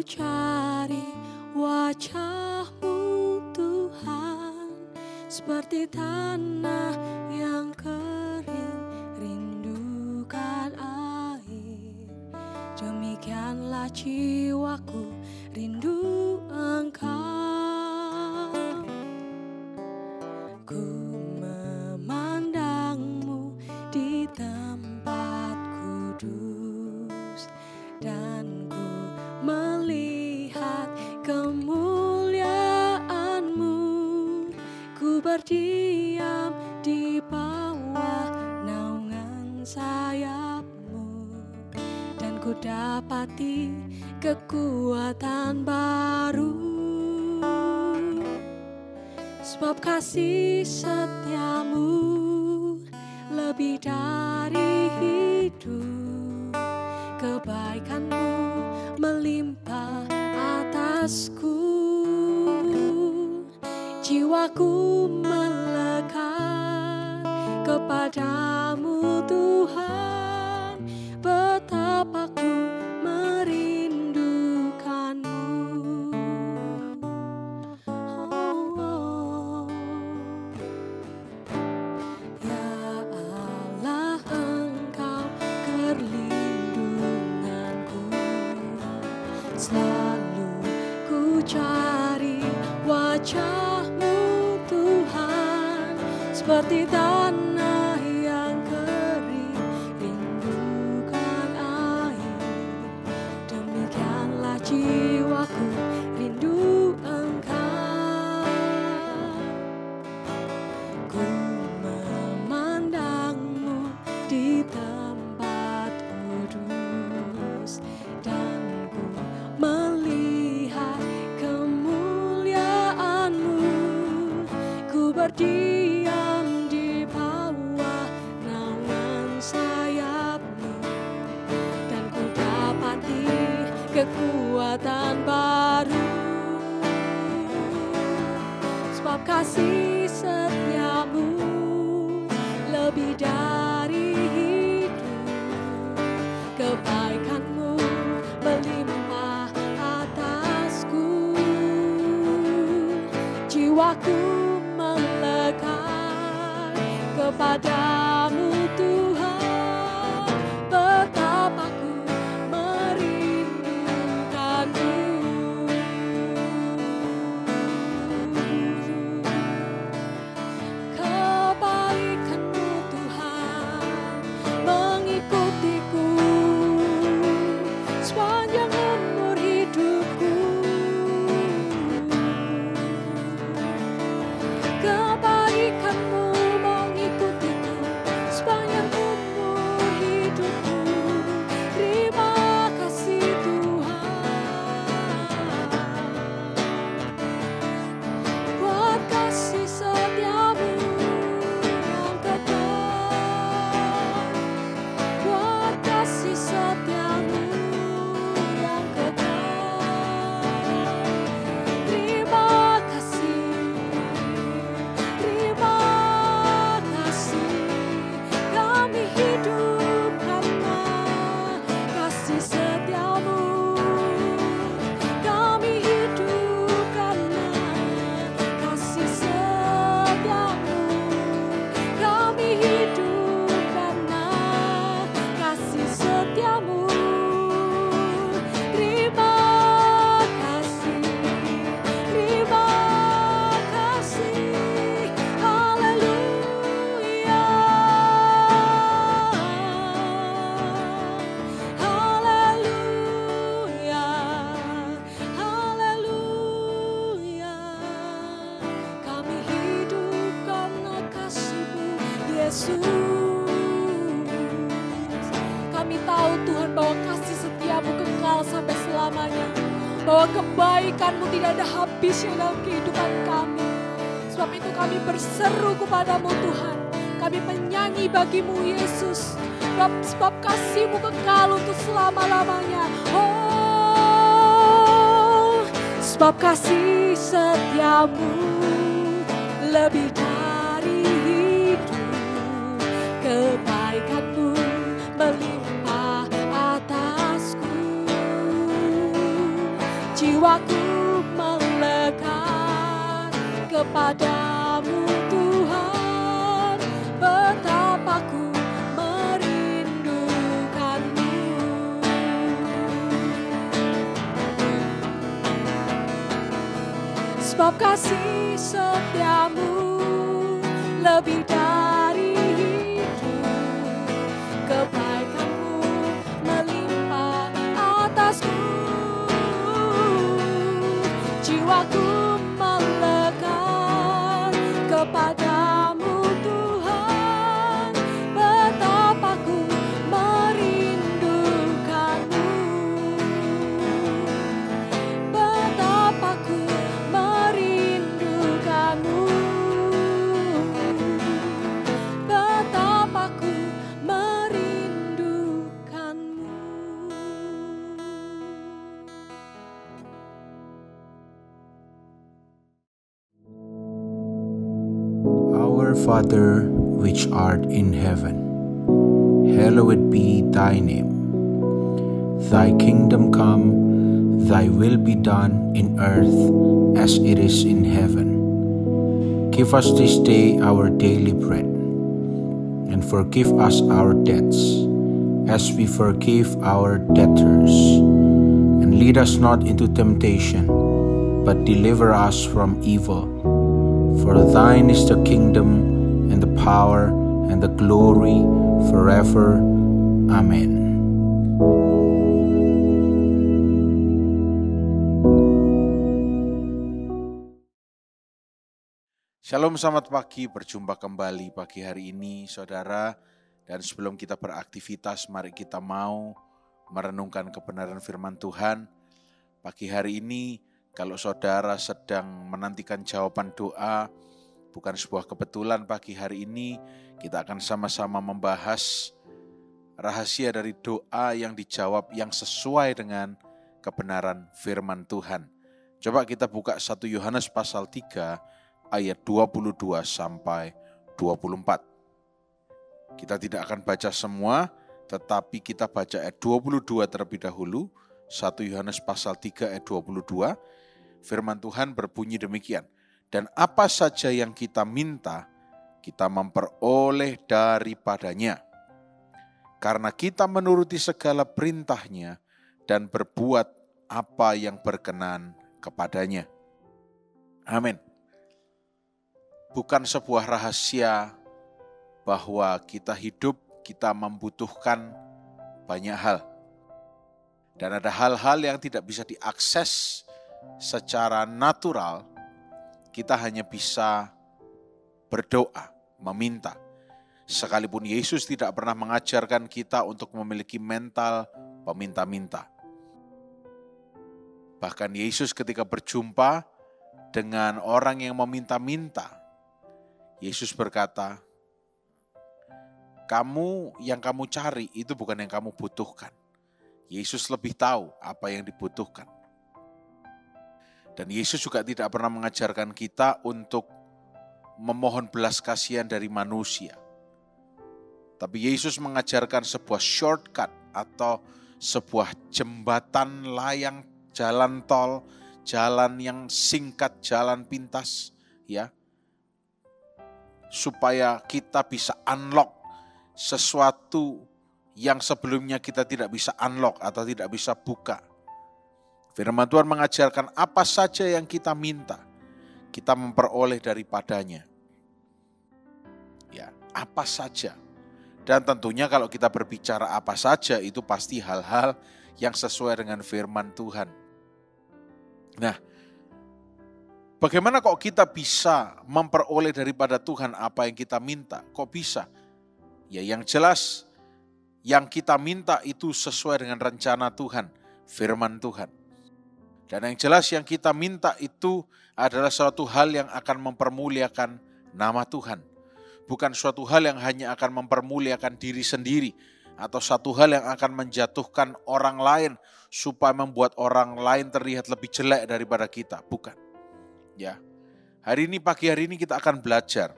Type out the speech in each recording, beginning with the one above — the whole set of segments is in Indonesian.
cari wajah-Mu Tuhan, seperti tanah yang kering rindukan air. Demikianlah jiwaku rindu Engkau. Ku memandang-Mu di tempat kudus, dan ku melihat kemuliaan-Mu. Ku berdiam di bawah naungan sayap-Mu, dan ku dapati kekuatan baru. Sebab kasih setia-Mu lebih dari hidup, kebaikan-Mu melimpah atasku. Jiwaku melekat kepadamu Tuhan, betapa ku merindukanmu. Oh, ya Allah, Engkau perlindunganku. Selalu ku cari wajah-Mu Tuhan, seperti tanah yang kering rindukan air. Demikianlah jiwaku rindu Engkau. Ku memandang-Mu di tempat kudus, dan ku melihat kemuliaan-Mu. Ku berdiam di bawah naungan sayap-Mu, dan ku dapati kekuatan baru. Sebab kasih setia-Mu lebih dari hidup, kebaikan-Mu melimpah atasku. Jiwaku melekat kepadamu Tuhan, betapa ku merindukanmu. Kebaikan-Mu Tuhan mengikutiku sepanjang umur hidupku. Kebaikan-Mu mengikutiku sepanjang umur hidupku. Terima kasih Tuhan, buat kasih setia-Mu yang kekal, buat kasih setia-Mu yang kekal. Terima kasih, terima kasih. Kami hidup karena kasih setia-Mu. Kami hidup karena kasih setia-Mu. Kami hidup karena kasih setia-Mu. Terima kasih, terima kasih. Haleluya, haleluya, haleluya. Kami hidup karena kasih-Mu, Yesus. Kami tahu Tuhan bahwa kasih setia-Mu kekal sampai selamanya, bahwa kebaikan-Mu tidak ada habisnya dalam kehidupan kami. Sebab itu kami berseru kepadamu Tuhan, kami menyanyi bagimu Yesus, sebab kasih-Mu kekal untuk selama-lamanya. Oh, sebab kasih setia-Mu lebih dari hidup, kebaikan-Mu melimpah atasku. Jiwaku melekat kepadamu Tuhan, betapa ku merindukanmu. Sebab kasih setiamu lebih dari hidup, kebaikanmu melimpah atasku. Jiwaku melekat kepadamu Tuhan, betapa ku merindukanmu. Betapa ku merindukanmu. Betapa ku merindukanmu. Our Father, which art in heaven, hallowed be thy name. Thy kingdom come, thy will be done in earth as it is in heaven. Give us this day our daily bread, and forgive us our debts, as we forgive our debtors. And lead us not into temptation, but deliver us from evil. For thine is the kingdom, and the power, and the glory, forever. Amen. Shalom, selamat pagi, berjumpa kembali pagi hari ini saudara. Dan sebelum kita beraktivitas, mari kita mau merenungkan kebenaran firman Tuhan. Pagi hari ini, kalau saudara sedang menantikan jawaban doa, bukan sebuah kebetulan pagi hari ini kita akan sama-sama membahas rahasia dari doa yang dijawab yang sesuai dengan kebenaran firman Tuhan. Coba kita buka 1 Yohanes pasal 3 ayat 22 sampai 24. Kita tidak akan baca semua, tetapi kita baca ayat 22 terlebih dahulu. 1 Yohanes pasal 3 ayat 22. Firman Tuhan berbunyi demikian. Dan apa saja yang kita minta, kita memperoleh daripadanya. Karena kita menuruti segala perintahnya dan berbuat apa yang berkenan kepadanya. Amin. Bukan sebuah rahasia bahwa kita hidup, kita membutuhkan banyak hal. Dan ada hal-hal yang tidak bisa diakses secara natural, kita hanya bisa berdoa, meminta. Sekalipun Yesus tidak pernah mengajarkan kita untuk memiliki mental peminta-minta. Bahkan Yesus ketika berjumpa dengan orang yang meminta-minta, Yesus berkata, yang kamu cari itu bukan yang kamu butuhkan. Yesus lebih tahu apa yang dibutuhkan. Dan Yesus juga tidak pernah mengajarkan kita untuk memohon belas kasihan dari manusia. Tapi Yesus mengajarkan sebuah shortcut atau sebuah jembatan layang, jalan tol, jalan yang singkat, jalan pintas, ya. Supaya kita bisa unlock sesuatu yang sebelumnya kita tidak bisa unlock atau tidak bisa buka. Firman Tuhan mengajarkan apa saja yang kita minta, kita memperoleh daripadanya. Ya, apa saja. Dan tentunya kalau kita berbicara apa saja, itu pasti hal-hal yang sesuai dengan firman Tuhan. Nah, bagaimana kok kita bisa memperoleh daripada Tuhan apa yang kita minta? Kok bisa? Ya, yang jelas yang kita minta itu sesuai dengan rencana Tuhan, firman Tuhan. Dan yang jelas yang kita minta itu adalah suatu hal yang akan mempermuliakan nama Tuhan. Bukan suatu hal yang hanya akan mempermuliakan diri sendiri, atau satu hal yang akan menjatuhkan orang lain supaya membuat orang lain terlihat lebih jelek daripada kita. Bukan. Ya. Pagi hari ini kita akan belajar.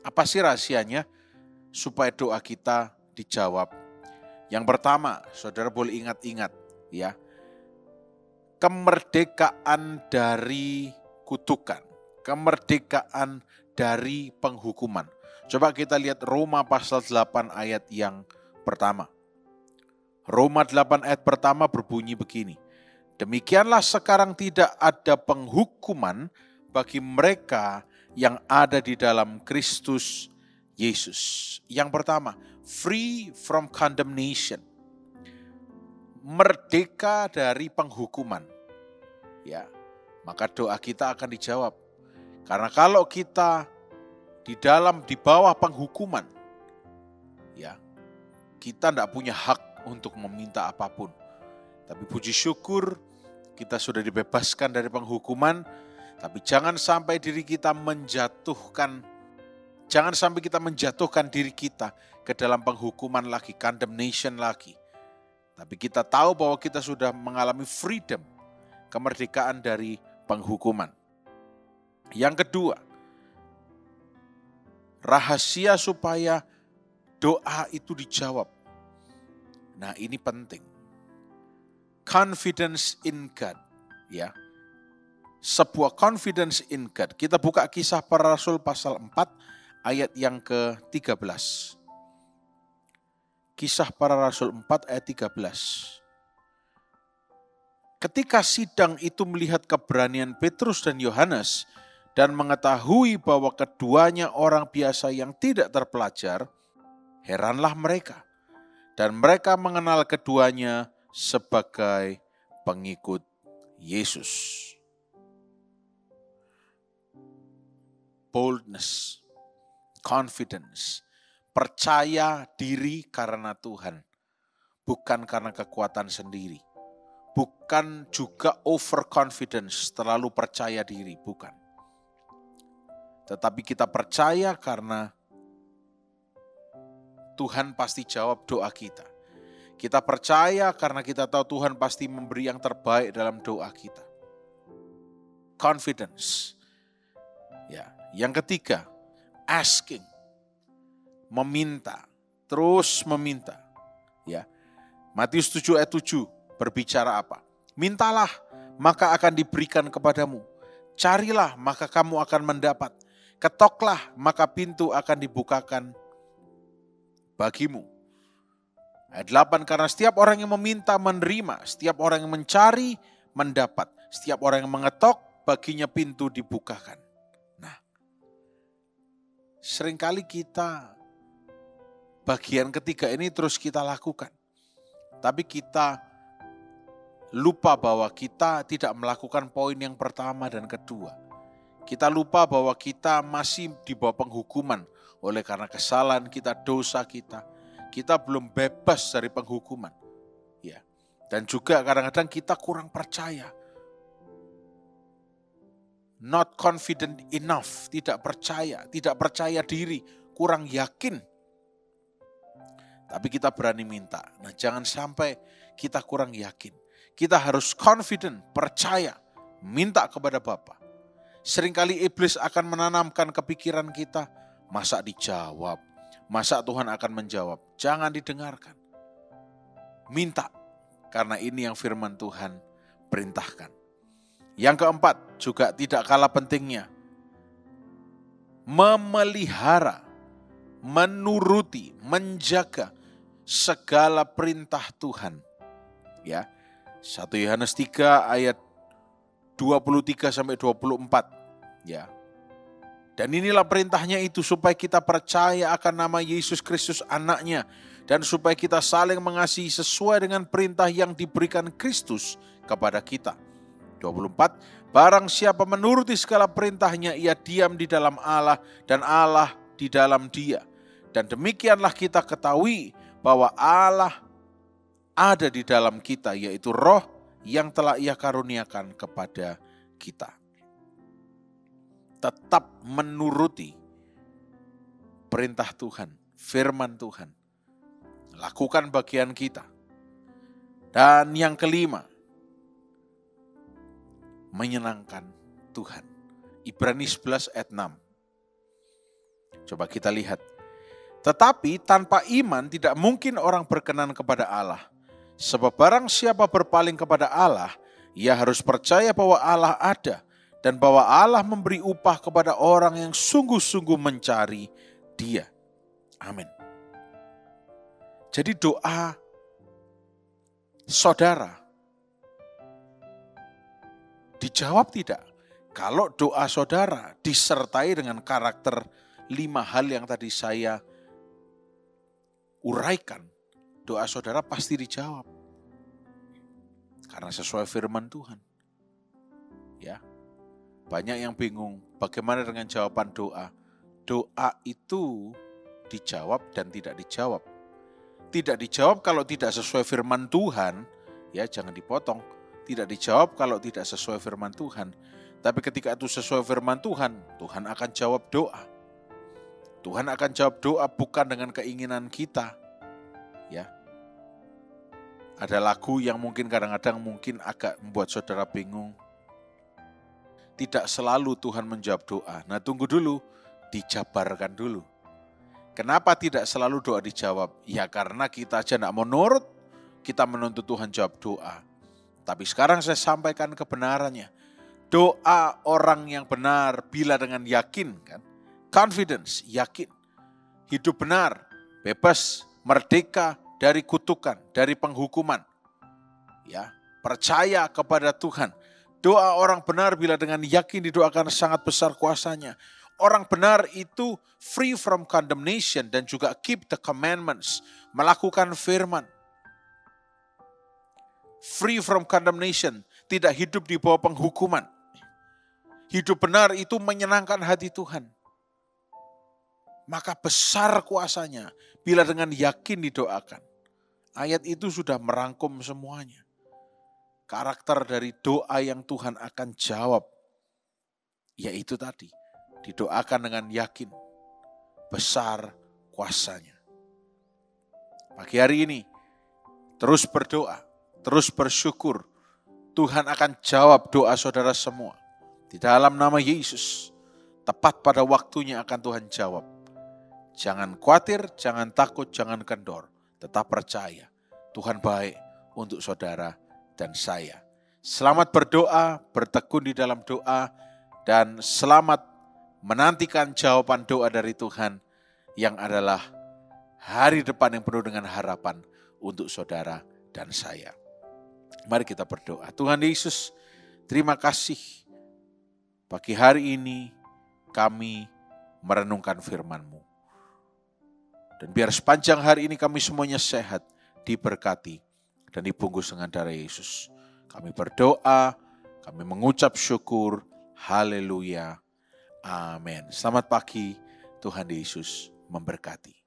Apa sih rahasianya supaya doa kita dijawab? Yang pertama, saudara boleh ingat-ingat, ya. kemerdekaan dari kutukan, kemerdekaan dari penghukuman. Coba kita lihat Roma pasal 8 ayat yang pertama. Roma 8 ayat pertama berbunyi begini. Demikianlah sekarang tidak ada penghukuman bagi mereka yang ada di dalam Kristus Yesus. Yang pertama, free from condemnation. Merdeka dari penghukuman. Ya, maka doa kita akan dijawab. Karena kalau kita di bawah penghukuman, ya, kita tidak punya hak untuk meminta apapun. Tapi puji syukur kita sudah dibebaskan dari penghukuman. Tapi jangan sampai kita menjatuhkan diri kita ke dalam penghukuman lagi, condemnation lagi. Tapi kita tahu bahwa kita sudah mengalami freedom, kemerdekaan dari penghukuman. Yang kedua, rahasia supaya doa itu dijawab. Nah, ini penting. Confidence in God, ya. Sebuah confidence in God. Kita buka Kisah Para Rasul pasal 4 ayat yang ke-13. Kisah Para Rasul 4 ayat 13. Ketika sidang itu melihat keberanian Petrus dan Yohanes dan mengetahui bahwa keduanya orang biasa yang tidak terpelajar, heranlah mereka. Dan mereka mengenal keduanya sebagai pengikut Yesus. Boldness, confidence, percaya diri karena Tuhan, bukan karena kekuatan sendiri. Bukan juga overconfidence, terlalu percaya diri, bukan. Tetapi kita percaya karena Tuhan pasti jawab doa kita. Kita percaya karena kita tahu Tuhan pasti memberi yang terbaik dalam doa kita. Confidence. Ya, yang ketiga, asking. Meminta, terus meminta. Ya. Matius 7 ayat 7 berbicara apa? Mintalah, maka akan diberikan kepadamu. Carilah, maka kamu akan mendapat. Ketoklah, maka pintu akan dibukakan bagimu. Ayat 8, karena setiap orang yang meminta menerima, setiap orang yang mencari mendapat, setiap orang yang mengetok baginya pintu dibukakan. Nah, seringkali kita bagian ketiga ini terus kita lakukan. Tapi kita lupa bahwa kita tidak melakukan poin yang pertama dan kedua. Kita lupa bahwa kita masih di bawah penghukuman oleh karena kesalahan kita, dosa kita. Kita belum bebas dari penghukuman. Ya. Dan juga kadang-kadang kita kurang percaya. Not confident enough, tidak percaya diri, kurang yakin. Tapi kita berani minta. Nah, jangan sampai kita kurang yakin. Kita harus confident, percaya, minta kepada Bapa. Seringkali iblis akan menanamkan kepikiran kita, masa dijawab, masa Tuhan akan menjawab. Jangan didengarkan. Minta, karena ini yang firman Tuhan perintahkan. Yang keempat, juga tidak kalah pentingnya, memelihara, menuruti, menjaga segala perintah Tuhan. Ya. 1 Yohanes 3 ayat 23 sampai 24. Ya. Dan inilah perintahnya itu, supaya kita percaya akan nama Yesus Kristus anaknya, dan supaya kita saling mengasihi sesuai dengan perintah yang diberikan Kristus kepada kita. 24, barang siapa menuruti segala perintahnya, ia diam di dalam Allah dan Allah di dalam dia. Dan demikianlah kita ketahui bahwa Allah ada di dalam kita, yaitu Roh yang telah Ia karuniakan kepada kita. Tetap menuruti perintah Tuhan, firman Tuhan. Lakukan bagian kita. Dan yang kelima, menyenangkan Tuhan. Ibrani 11 ayat 6. Coba kita lihat. Tetapi tanpa iman tidak mungkin orang berkenan kepada Allah. Sebab barang siapa berpaling kepada Allah, Ia harus percaya bahwa Allah ada dan bahwa Allah memberi upah kepada orang yang sungguh-sungguh mencari Dia. Amin. Jadi doa saudara dijawab tidak? Kalau doa saudara disertai dengan karakter 5 hal yang tadi saya uraikan, doa saudara pasti dijawab. Karena sesuai firman Tuhan. Ya. Banyak yang bingung bagaimana dengan jawaban doa. Doa itu dijawab dan tidak dijawab. Tidak dijawab kalau tidak sesuai firman Tuhan, ya jangan dipotong. Tidak dijawab kalau tidak sesuai firman Tuhan. Tapi ketika itu sesuai firman Tuhan, Tuhan akan jawab doa. Tuhan akan jawab doa bukan dengan keinginan kita. Ya. Ada lagu yang mungkin kadang-kadang mungkin agak membuat saudara bingung. Tidak selalu Tuhan menjawab doa. Nah tunggu dulu, dijabarkan dulu. Kenapa tidak selalu doa dijawab? Ya karena kita aja tidak mau nurut, kita menuntut Tuhan jawab doa. Tapi sekarang saya sampaikan kebenarannya. Doa orang yang benar bila dengan yakin, kan? Confidence, yakin. Hidup benar, bebas, merdeka dari kutukan, dari penghukuman. Ya, percaya kepada Tuhan. Doa orang benar bila dengan yakin didoakan sangat besar kuasanya. Orang benar itu free from condemnation dan juga keep the commandments, melakukan firman. Free from condemnation, tidak hidup di bawah penghukuman. Hidup benar itu menyenangkan hati Tuhan. Maka besar kuasanya bila dengan yakin didoakan. Ayat itu sudah merangkum semuanya. Karakter dari doa yang Tuhan akan jawab, yaitu tadi, didoakan dengan yakin, besar kuasanya. Pagi hari ini, terus berdoa, terus bersyukur, Tuhan akan jawab doa saudara semua. Di dalam nama Yesus, tepat pada waktunya akan Tuhan jawab. Jangan khawatir, jangan takut, jangan kendor. Tetap percaya, Tuhan baik untuk saudara dan saya. Selamat berdoa, bertekun di dalam doa, dan selamat menantikan jawaban doa dari Tuhan yang adalah hari depan yang penuh dengan harapan untuk saudara dan saya. Mari kita berdoa. Tuhan Yesus, terima kasih. Pagi hari ini kami merenungkan firman-Mu. Dan biar sepanjang hari ini kami semuanya sehat, diberkati, dan dibungkus dengan darah Yesus. Kami berdoa, kami mengucap syukur, haleluya, amin. Selamat pagi, Tuhan Yesus memberkati.